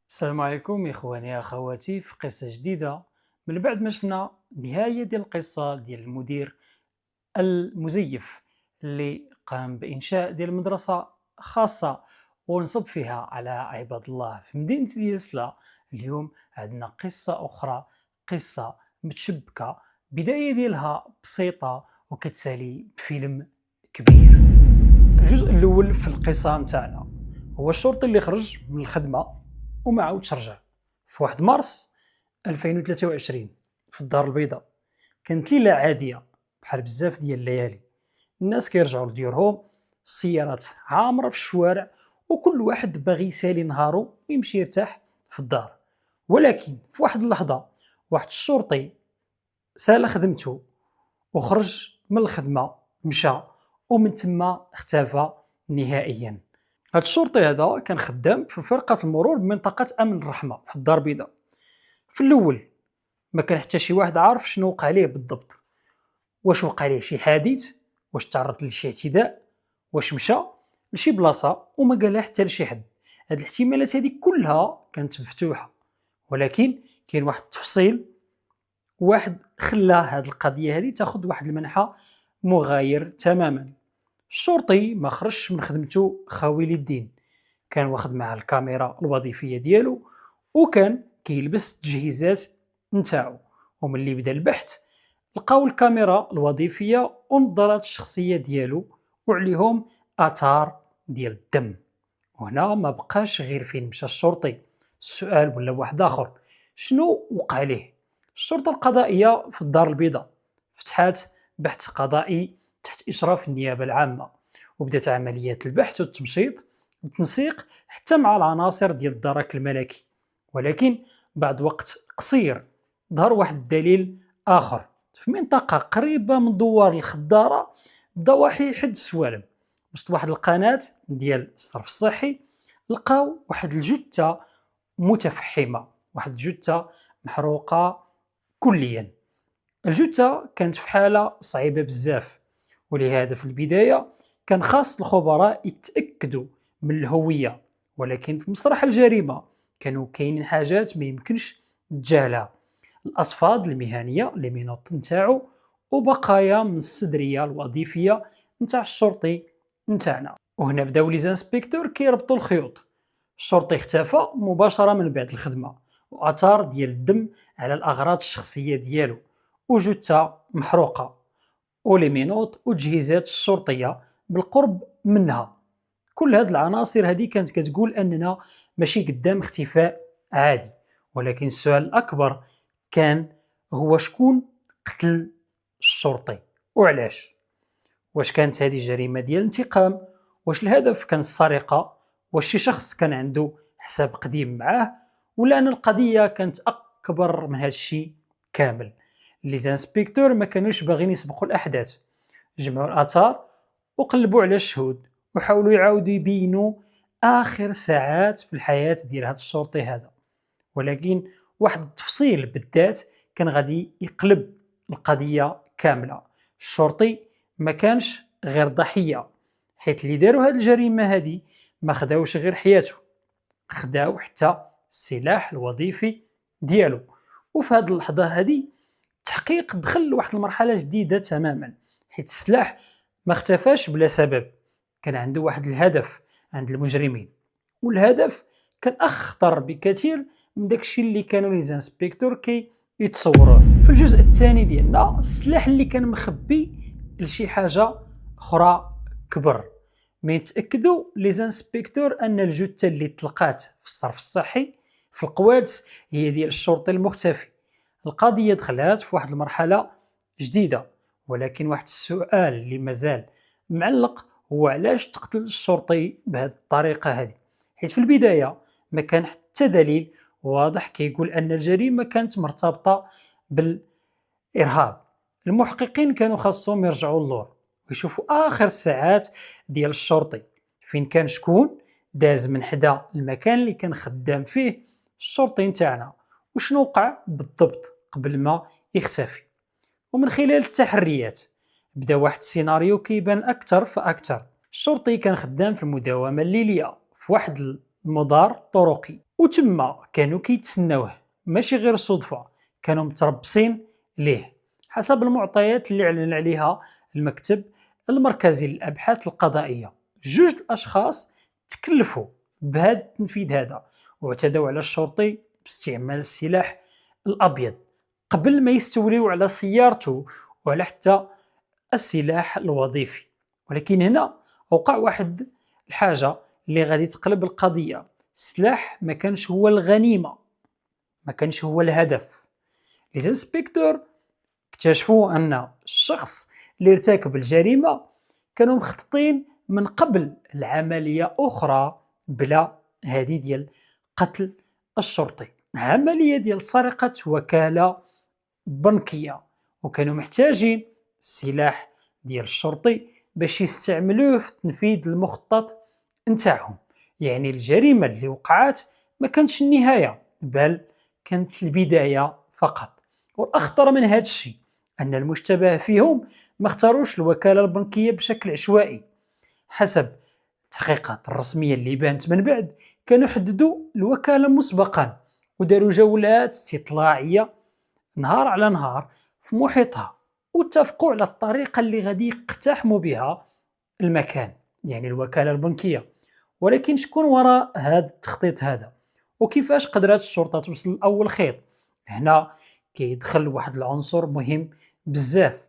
السلام عليكم إخواني أخواتي في قصة جديدة. من بعد ما شفنا نهاية ديال القصة ديال المدير المزيف اللي قام بإنشاء ديال مدرسة خاصة ونصب فيها على عباد الله في مدينة ديال سلا. اليوم عندنا قصة أخرى، قصة متشبكة، بداية ديالها بسيطة وكتسالي بفيلم كبير. الجزء الأول في القصة نتاعنا هو الشرطي اللي خرج من الخدمة وما عاودش رجع في 1 مارس 2023 في الدار البيضاء. كانت ليلة عادية بحال بزاف ديال الليالي، الناس كيرجعوا لديورهم، السيارات عامرة في الشوارع، وكل واحد باغي يسالي نهارو ويمشي يرتاح في الدار. ولكن في واحد اللحظة واحد الشرطي سال خدمته وخرج من الخدمة، مشى ومن تما اختفى نهائيا. هاد الشرطي هذا كان خدام في فرقة المرور بمنطقة أمن الرحمة في الدار البيضاء. في الأول ما كان حتى شي واحد عارف شنو وقع ليه بالضبط، واش وقع ليه شي حادث، واش تعرض لشي اعتداء، واش مشى لشي بلاصة وما قالها حتى لشي حد. هاد الاحتمالات هذه كلها كانت مفتوحة، ولكن كاين واحد التفصيل واحد خلى هاد القضية هذه تاخذ واحد المنحى مغاير تماما. الشرطي ما خرجش من خدمته خاوي للدين، كان واخد معاه الكاميرا الوظيفيه ديالو وكان كيلبس التجهيزات نتاعو. وملي بدا البحث لقاو الكاميرا الوظيفيه والنظارات الشخصيه ديالو وعليهم اثار ديال الدم. وهنا ما بقاش غير فين مشى الشرطي، السؤال ولا واحد اخر: شنو وقع ليه؟ الشرطه القضائيه في الدار البيضاء فتحات بحث قضائي تحت اشراف النيابه العامه، وبدات عمليات البحث والتمشيط بالتنسيق حتى مع العناصر ديال الدرك الملكي. ولكن بعد وقت قصير ظهر واحد الدليل اخر في منطقه قريبه من دوار الخضاره بضواحي حد السوالم، وسط واحد القناه ديال الصرف الصحي. لقاو واحد الجثه متفحمه، واحد الجثه محروقه كليا. الجثه كانت في حاله صعيبه بزاف، ولهذا في البدايه كان خاص الخبراء يتاكدوا من الهويه. ولكن في مسرح الجريمه كانوا كاينين حاجات ما يمكنش تجاهلها: الاصفاد المهنيه لي مينوط نتاعو، وبقايا من الصدريه الوظيفيه نتاع الشرطي نتاعنا. وهنا بداو لي زانسبيكتور كيربطوا الخيوط. الشرطي اختفى مباشره من بعد الخدمه، واثار ديال الدم على الاغراض الشخصيه ديالو، وجثه محروقه، ولي مينوط وتجهيزات الشرطيه بالقرب منها. كل هاد العناصر هذه كانت كتقول اننا ماشي قدام اختفاء عادي. ولكن السؤال الاكبر كان: هو شكون قتل الشرطي وعلاش؟ واش كانت هذه جريمه ديال انتقام؟ واش الهدف كان السرقه؟ واش شي شخص كان عنده حساب قديم معاه؟ ولا ان القضيه كانت اكبر من هذا الشيء كامل؟ لي زانسبيكتور ما كانوش باغيين يسبقوا الاحداث، جمعوا الاثار وقلبوا على الشهود وحاولوا يعاودوا يبينوا اخر ساعات في الحياه ديال هذا الشرطي هذا. ولكن واحد التفصيل بالذات كان غادي يقلب القضيه كامله: الشرطي ما كانش غير ضحيه، حيت اللي داروا هذه الجريمه هذه ما خداوش غير حياته، خداو حتى السلاح الوظيفي ديالو. وفي هذه اللحظه هذه التحقيق دخل لواحد المرحله جديده تماما، حيت السلاح ما اختفاش بلا سبب، كان عنده واحد الهدف عند المجرمين. والهدف كان اخطر بكثير من داكشي اللي كانوا لي زانسبيكتور كي يتصوروه. في الجزء الثاني ديالنا السلاح اللي كان مخبي لشي حاجه اخرى كبر. ما يتاكدوا لي زانسبيكتور ان الجثه اللي تلقات في الصرف الصحي في القوادس هي ديال الشرطي المختفي. القضيه دخلات في واحد المرحله جديده، ولكن واحد السؤال اللي مازال معلق هو: علاش تقتل الشرطي بهذه الطريقه هذه؟ حيت في البدايه ما كان حتى دليل واضح كيقول ان الجريمه كانت مرتبطه بالارهاب. المحققين كانوا خاصهم يرجعوا للور ويشوفوا اخر الساعات ديال الشرطي، فين كان، شكون داز من حدا المكان اللي كان خدام فيه الشرطي نتاعنا، وشنو وقع بالضبط قبل ما يختفي. ومن خلال التحريات بدا واحد السيناريو كيبان اكثر فاكثر. الشرطي كان خدام في المداومه الليليه في واحد المدار طرقي، وتما كانوا كيتسناوه ماشي غير صدفة، كانوا متربصين ليه حسب المعطيات اللي اعلن عليها المكتب المركزي للأبحاث القضائية. جوج الأشخاص تكلفوا بهذا التنفيذ هذا، واعتدوا على الشرطي باستعمال السلاح الأبيض قبل ما يستوليوا على سيارته وعلى حتى السلاح الوظيفي. ولكن هنا وقع واحد الحاجة اللي غادي تقلب القضية. السلاح ما كانش هو الغنيمة، ما كانش هو الهدف. الانسبكتور اكتشفوا أن الشخص اللي ارتكب الجريمة كانوا مخططين من قبل العملية أخرى بلا هذه ديال قتل الشرطي، عملية ديال سرقة وكالة بنكية، وكانوا محتاجين السلاح ديال الشرطي باش يستعملوه في تنفيذ المخطط نتاعهم. يعني الجريمة اللي وقعت ما كانتش النهاية، بل كانت البداية فقط. والأخطر من هذا الشيء أن المشتبه فيهم ما اختاروش الوكالة البنكية بشكل عشوائي. حسب التحقيقات الرسمية اللي بانت من بعد، كانوا حددوا الوكالة مسبقا وداروا جولات استطلاعية نهار على نهار في محيطها، واتفقوا على الطريقة اللي غادي يقتحموا بها المكان، يعني الوكالة البنكية. ولكن شكون وراء هذا التخطيط هذا، وكيفاش قدرت الشرطة توصل لأول خيط؟ هنا كيدخل واحد العنصر مهم بزاف،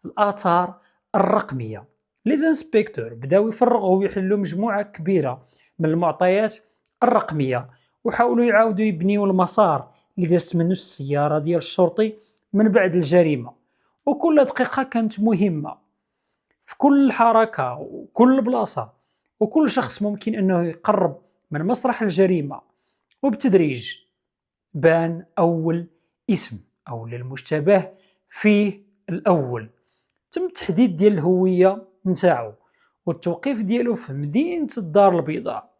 الآثار الرقمية. ليزانسبكتور بداو يفرغوا ويحلوا مجموعة كبيرة من المعطيات الرقمية، وحاولوا يعاودوا يبنيوا المسار اللي دازت منه السيارة ديال الشرطي من بعد الجريمة. وكل دقيقة كانت مهمة، في كل حركة وكل بلاصة وكل شخص ممكن أنه يقرب من مسرح الجريمة. وبتدريج بان أول اسم أو للمشتبه فيه الأول، تم التحديد ديال الهوية نتاعو والتوقيف ديالو في مدينة الدار البيضاء.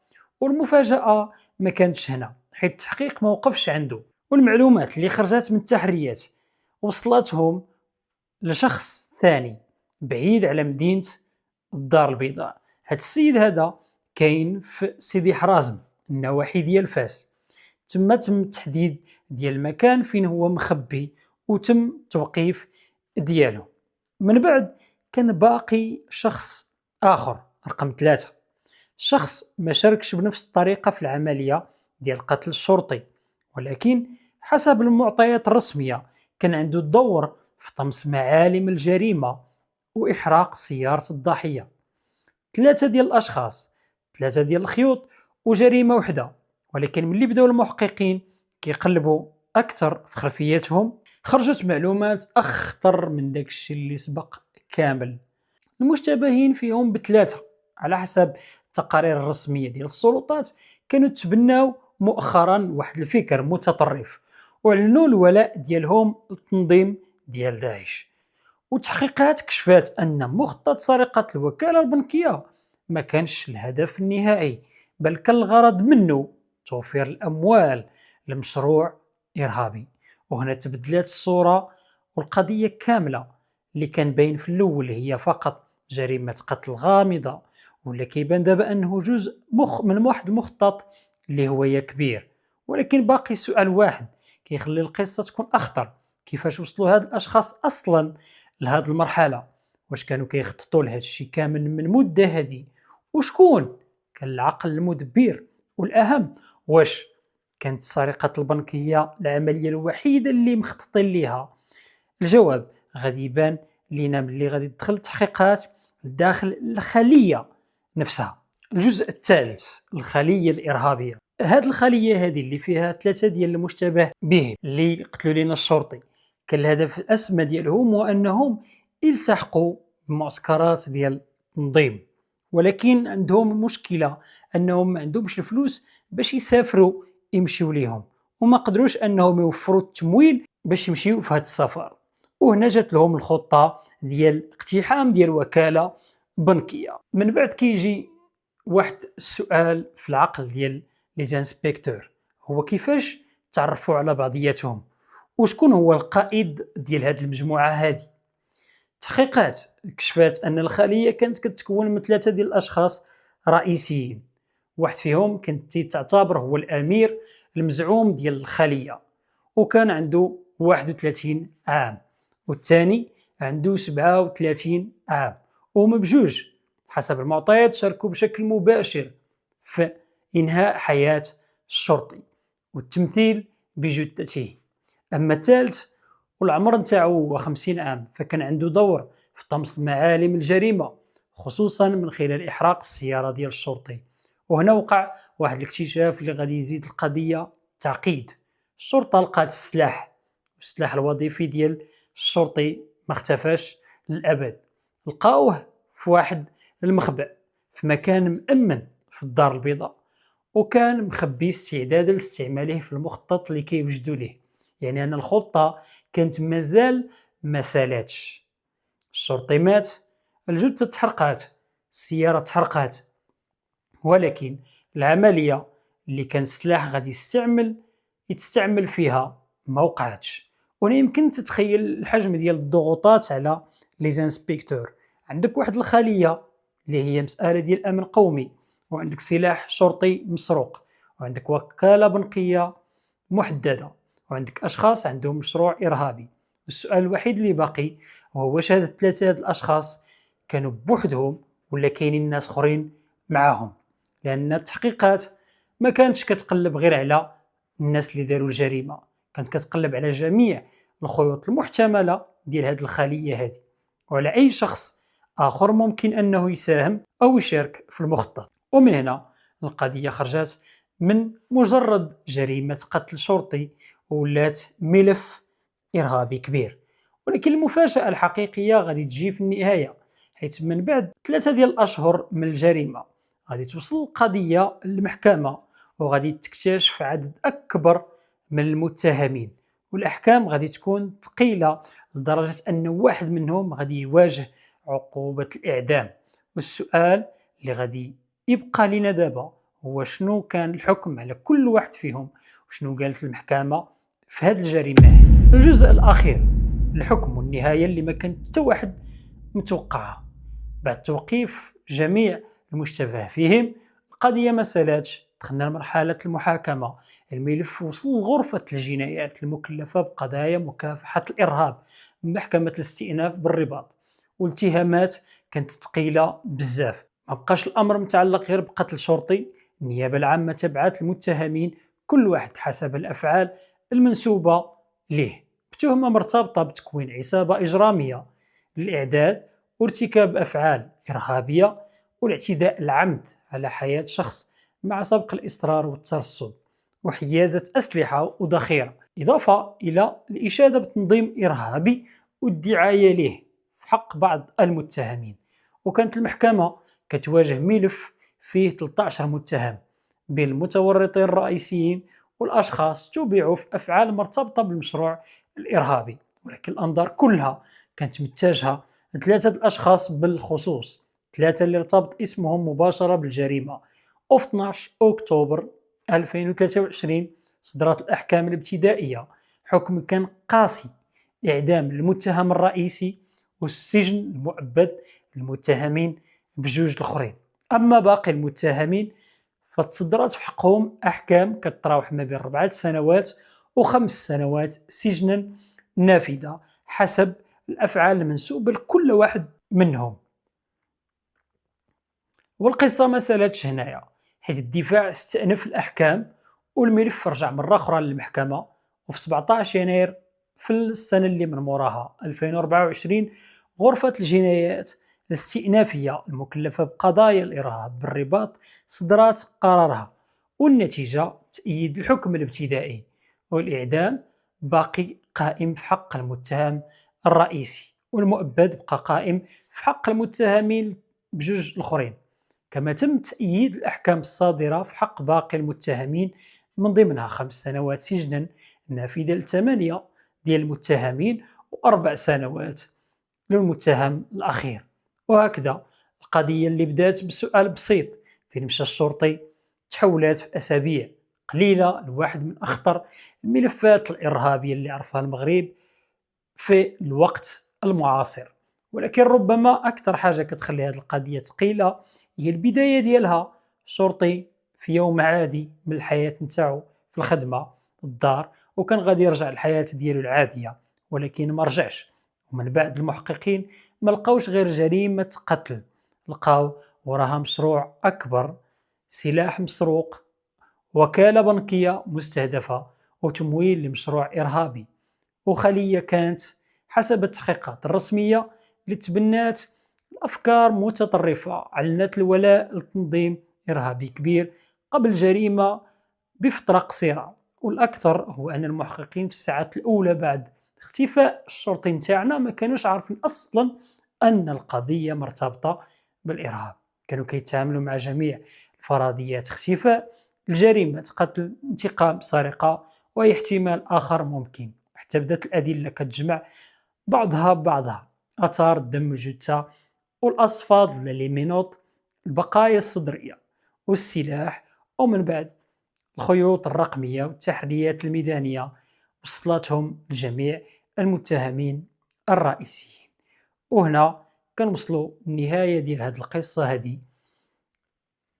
والمفاجأة ما كانتش هنا، حيث التحقيق ما وقفش عنده، والمعلومات اللي خرجت من التحريات وصلتهم لشخص ثاني بعيد على مدينة الدار البيضاء. هاد السيد هذا كاين في سيدي حرازم، النواحي ديال فاس. تم التحديد ديال المكان فين هو مخبي، وتم التوقيف ديالو. من بعد كان باقي شخص آخر رقم 3، شخص ما شاركش بنفس الطريقة في العملية ديال قتل الشرطي، ولكن حسب المعطيات الرسمية كان عنده الدور في طمس معالم الجريمة وإحراق سيارة الضحية. 3 ديال الأشخاص، 3 ديال الخيوط وجريمة وحدة. ولكن ملي بداو المحققين كيقلبوا أكثر في خلفياتهم، خرجت معلومات أخطر من داك الشيء اللي سبق كامل. المشتبهين فيهم ب3 على حسب التقارير الرسمية ديال السلطات، كانوا تبناو مؤخرا واحد الفكر متطرف وعلنوا الولاء ديالهم للتنظيم ديال داعش. وتحقيقات كشفات أن مخطط سرقة الوكالة البنكية ما كانش الهدف النهائي، بل كان الغرض منه توفير الأموال لمشروع إرهابي. وهنا تبدلت الصورة، والقضية كاملة اللي كان باين في الأول هي فقط جريمة قتل غامضة، ولا كيبان دابا أنه جزء من واحد المخطط اللي هو كبير. ولكن باقي سؤال واحد كيخلي القصة تكون أخطر: كيفاش وصلوا هاد الأشخاص أصلا لهاد المرحلة؟ واش كانوا كيخططوا لهاد الشيء كامل من مدة هادي؟ وشكون كان العقل المدبر؟ والأهم، واش كانت السرقة البنكية العملية الوحيدة اللي مخططين ليها؟ الجواب غادي يبان لينا ملي غادي تدخل التحقيقات داخل الخلية نفسها. الجزء الثالث، الخلية الإرهابية. هاد الخلية هذه اللي فيها 3 ديال المشتبه به اللي قتلوا لنا الشرطي، كان الهدف الأسمى ديالهم هو أنهم يلتحقوا بمعسكرات ديال التنظيم. ولكن عندهم مشكلة أنهم ما عندهمش الفلوس باش يسافروا يمشيو ليهم، وما قدروش أنهم يوفروا التمويل باش يمشيو في هذا السفر. وهنا جات لهم الخطة ديال اقتحام ديال وكالة بنكية. من بعد كيجي واحد السؤال في العقل ديال لي زانسبكتور، هو كيفاش تعرفوا على بعضياتهم؟ وشكون هو القائد ديال هذه المجموعة هذه؟ تحقيقات كشفات أن الخلية كانت كتكون من 3 ديال الأشخاص رئيسيين، واحد فيهم كانت تعتبر هو الأمير المزعوم ديال الخلية، وكان عنده 31 عام، والثاني عنده 37 عام، وهما بجوج حسب المعطيات شاركوا بشكل مباشر في إنهاء حياة الشرطي والتمثيل بجثته. أما الثالث والعمر نتاعو هو 50 عام، فكان عنده دور في طمس معالم الجريمة، خصوصا من خلال إحراق السيارة ديال الشرطي. وهنا وقع واحد الاكتشاف اللي غادي يزيد القضية تعقيد. الشرطة لقات السلاح الوظيفي ديال الشرطي ما اختفاش للأبد، لقاوه في واحد المخبأ في مكان مأمن في الدار البيضاء، وكان مخبي استعدادا لاستعماله في المخطط اللي كيوجدوا ليه. يعني أن الخطة كانت مازال ما سالاتش. الشرطي مات، الجثة تحرقات، السيارة تحرقات، ولكن العملية اللي كان السلاح غادي يتستعمل فيها ما وقعتش. وهنا يمكن تتخيل الحجم ديال الضغوطات على لي زانسبيكتور. عندك واحد الخلية اللي هي مسألة ديال الأمن قومي، وعندك سلاح شرطي مسروق، وعندك وكالة بنكية محددة، وعندك أشخاص عندهم مشروع إرهابي. السؤال الوحيد اللي باقي هو واش هاد الثلاثة هاد الأشخاص كانوا بوحدهم ولا كاينين ناس اخرين معاهم، لأن التحقيقات ما كانتش كتقلب غير على الناس اللي داروا الجريمة، كانت كتقلب على جميع الخيوط المحتملة ديال هاد الخلية هذه، وعلى أي شخص آخر ممكن أنه يساهم أو يشارك في المخطط. ومن هنا القضية خرجت من مجرد جريمة قتل شرطي ولات ملف إرهابي كبير. ولكن المفاجأة الحقيقية غادي تجي في النهاية، حيث من بعد 3 ديال الأشهر من الجريمة غادي توصل القضية للمحكمة، وغادي تكتشف عدد أكبر من المتهمين، والأحكام غادي تكون ثقيلة لدرجة أن واحد منهم غادي يواجه عقوبة الإعدام. والسؤال اللي غادي يبقى لنا دابا هو شنو كان الحكم على كل واحد فيهم، وشنو قالت المحكمة في هذه الجريمة هذه. الجزء الأخير، الحكم والنهاية اللي ما كان حتى واحد متوقعها. بعد توقيف جميع المشتبه فيهم، القضية ما سالاتش، دخلنا لمرحلة المحاكمة. الملف وصل لغرفة الجنايات المكلفة بقضايا مكافحة الإرهاب، محكمة الاستئناف بالرباط، والاتهامات كانت ثقيلة بزاف. ما بقاش الأمر متعلق غير بقتل شرطي، النيابة العامة تبعت المتهمين كل واحد حسب الأفعال المنسوبة ليه بتهمة مرتبطة بتكوين عصابة إجرامية للإعداد وارتكاب أفعال إرهابية والاعتداء العمد على حياة شخص مع سبق الإصرار والترصد وحيازة أسلحة وذخيرة، إضافة إلى الإشادة بتنظيم إرهابي والدعاية له في حق بعض المتهمين. وكانت المحكمة كتواجه ملف فيه 13 متهم بين المتورطين الرئيسيين والأشخاص تبعوا في أفعال مرتبطة بالمشروع الإرهابي، ولكن الأنظار كلها كانت متجهة لثلاثة الأشخاص بالخصوص، ثلاثة اللي ارتبط اسمهم مباشرة بالجريمة. وفي 12 أكتوبر 2023 صدرت الأحكام الابتدائية، حكم كان قاسي، إعدام المتهم الرئيسي والسجن المؤبد للمتهمين بجوج الآخرين. أما باقي المتهمين فتصدرت في حقهم أحكام كتراوح ما بين 4 سنوات و5 سنوات سجنا نافذة حسب الأفعال المنسوبة لكل واحد منهم. والقصة ما سالتش هنايا، حيث الدفاع استأنف الأحكام والملف رجع مرة أخرى للمحكمة. وفي 17 يناير في السنة اللي من موراها 2024 غرفة الجنايات الاستئنافية المكلفة بقضايا الإرهاب بالرباط صدرت قرارها، والنتيجة تأييد الحكم الابتدائي، والإعدام باقي قائم في حق المتهم الرئيسي، والمؤبد بقى قائم في حق المتهمين بجوج الآخرين. كما تم تأييد الأحكام الصادرة في حق باقي المتهمين، من ضمنها 5 سنوات سجنا نافذة ل8 ديال المتهمين و4 سنوات للمتهم الأخير. وهكذا القضية اللي بدات بسؤال بسيط فين مشى الشرطي تحولات في أسابيع قليلة لواحد من أخطر الملفات الإرهابية اللي عرفها المغرب في الوقت المعاصر. ولكن ربما أكثر حاجة كتخلي هذه القضية ثقيلة هي البداية ديالها. شرطي في يوم عادي من الحياة نتاعو في الخدمة الدار، وكان غادي يرجع للحياة ديالو العادية، ولكن ما رجعش. ومن بعد المحققين ما لقاوش غير جريمة قتل، لقاو وراها مشروع أكبر، سلاح مسروق، وكالة بنكية مستهدفة، وتمويل لمشروع إرهابي، وخلية كانت حسب التحقيقات الرسمية اللي تبنات أفكار متطرفة علنت الولاء لتنظيم إرهابي كبير قبل جريمة بفترة قصيرة. والأكثر هو أن المحققين في الساعات الأولى بعد اختفاء الشرطي نتاعنا ما كانوش عارفين أصلا أن القضية مرتبطة بالإرهاب، كانوا كيتعاملوا مع جميع الفرضيات: اختفاء، الجريمة قتل، انتقام، سرقة، وأي احتمال آخر ممكن. حتى بدات الأدلة كتجمع بعضها ببعضها: آثار الدم الجثة والأصفاد للمينوط، البقايا الصدرية والسلاح، ومن بعد الخيوط الرقمية والتحريات الميدانية وصلتهم لجميع المتهمين الرئيسيين. وهنا كنوصلوا النهاية ديال هذه القصة هذه،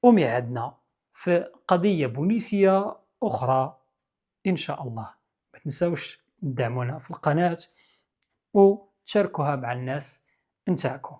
وميعادنا في قضية بوليسية أخرى إن شاء الله. ما تنسوش تدعمونا في القناة وتشاركوها مع الناس نتاعكم.